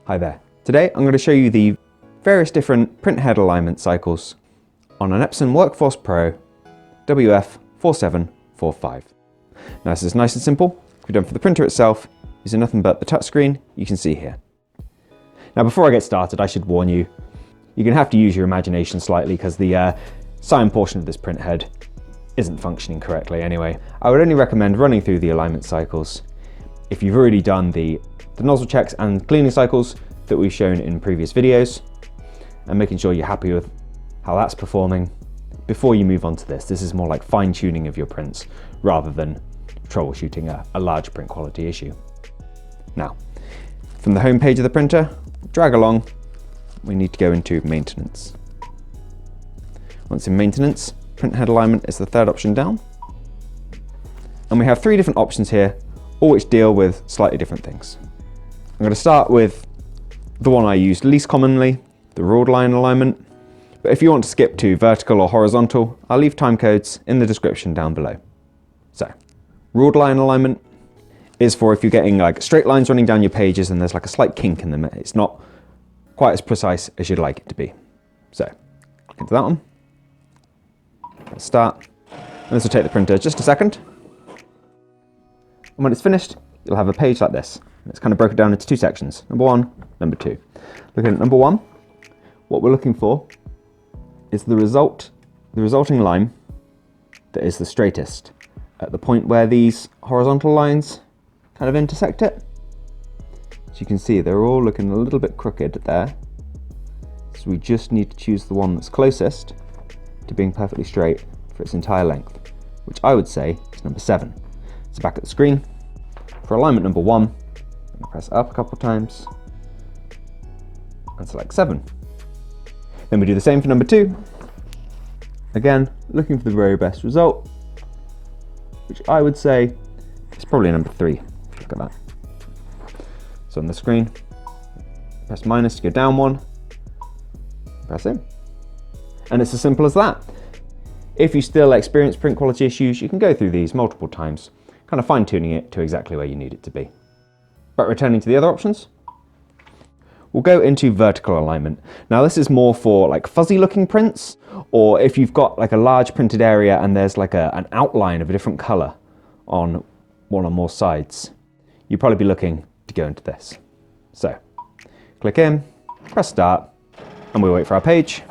Hi there. Today I'm going to show you the various different print head alignment cycles on an Epson WorkForce WF-4745. Now this is nice and simple. We've done for the printer itself, using nothing but the touchscreen you can see here. Now before I get started, I should warn you, you're going to have to use your imagination slightly because the sign portion of this print head isn't functioning correctly anyway. I would only recommend running through the alignment cycles if you've already done the nozzle checks and cleaning cycles that we've shown in previous videos, and making sure you're happy with how that's performing before you move on to this. This is more like fine-tuning of your prints rather than troubleshooting a large print quality issue. Now, from the home page of the printer, drag along, we need to go into maintenance. Once in maintenance, print head alignment is the third option down. And we have three different options here, all which deal with slightly different things. I'm going to start with the one I use least commonly, the ruled line alignment. But if you want to skip to vertical or horizontal, I'll leave time codes in the description down below. So, ruled line alignment is for if you're getting like straight lines running down your pages and there's like a slight kink in them. It's not quite as precise as you'd like it to be. So, click into that one. Let's start. And this will take the printer just a second. And when it's finished, you'll have a page like this. It's kind of broken down into two sections, number one, number two. Looking at number one, what we're looking for is the resulting line that is the straightest at the point where these horizontal lines kind of intersect it. As you can see, they're all looking a little bit crooked there. So we just need to choose the one that's closest to being perfectly straight for its entire length, which I would say is number 7. So back at the screen, for alignment number 1, press up a couple of times and select 7. Then we do the same for number 2. Again, looking for the very best result, which I would say is probably number 3. Look at that. So on the screen, press minus to go down 1, press in. And it's as simple as that. If you still experience print quality issues, you can go through these multiple times, kind of fine-tuning it to exactly where you need it to be. But returning to the other options, we'll go into vertical alignment. Now this is more for like fuzzy looking prints, or if you've got like a large printed area and there's like an outline of a different color on one or more sides, you'd probably be looking to go into this. So click in, press start, and we wait for our page.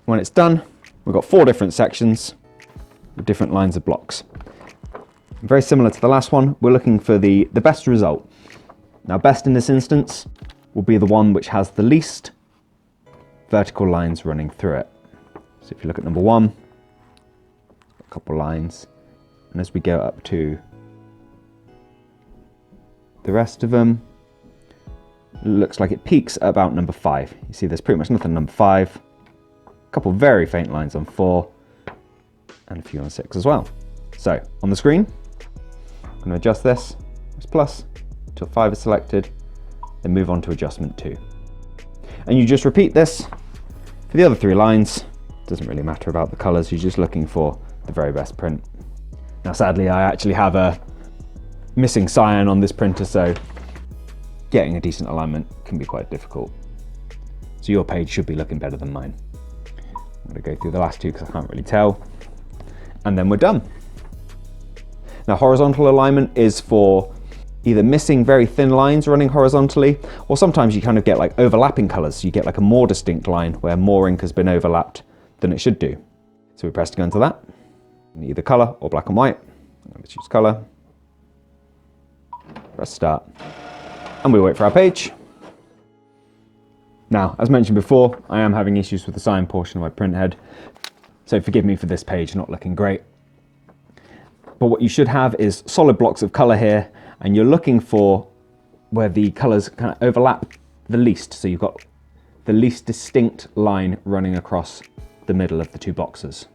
When it's done, we've got 4 different sections with different lines of blocks. Very similar to the last one, we're looking for the best result. Now best in this instance will be the one which has the least vertical lines running through it. So if you look at number 1, a couple lines, and as we go up to the rest of them, it looks like it peaks at about number 5. You see there's pretty much nothing on number 5, a couple very faint lines on 4, and a few on 6 as well. So on the screen, I'm going to adjust this, press plus, until 5 is selected, then move on to adjustment 2. And you just repeat this for the other 3 lines. Doesn't really matter about the colours, you're just looking for the very best print. Now sadly I actually have a missing cyan on this printer, so getting a decent alignment can be quite difficult. So your page should be looking better than mine. I'm going to go through the last 2 because I can't really tell. And then we're done. Now horizontal alignment is for either missing very thin lines running horizontally, or sometimes you kind of get like overlapping colors. So you get like a more distinct line where more ink has been overlapped than it should do. So we press to go into that, either color or black and white. I'm going to choose color, press start, and we wait for our page. Now, as mentioned before, I am having issues with the sign portion of my print head, so forgive me for this page not looking great. But what you should have is solid blocks of color here, and you're looking for where the colors kind of overlap the least. So you've got the least distinct line running across the middle of the 2 boxes.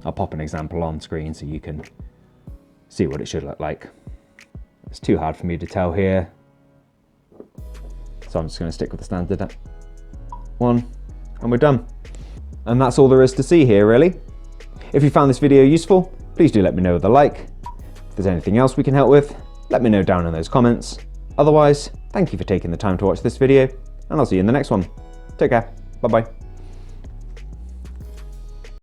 I'll pop an example on screen so you can see what it should look like. It's too hard for me to tell here, so I'm just going to stick with the standard one, and we're done. And that's all there is to see here, really. If you found this video useful, please do let me know with a like. If there's anything else we can help with, let me know down in those comments. Otherwise, thank you for taking the time to watch this video, and I'll see you in the next one. Take care. Bye bye.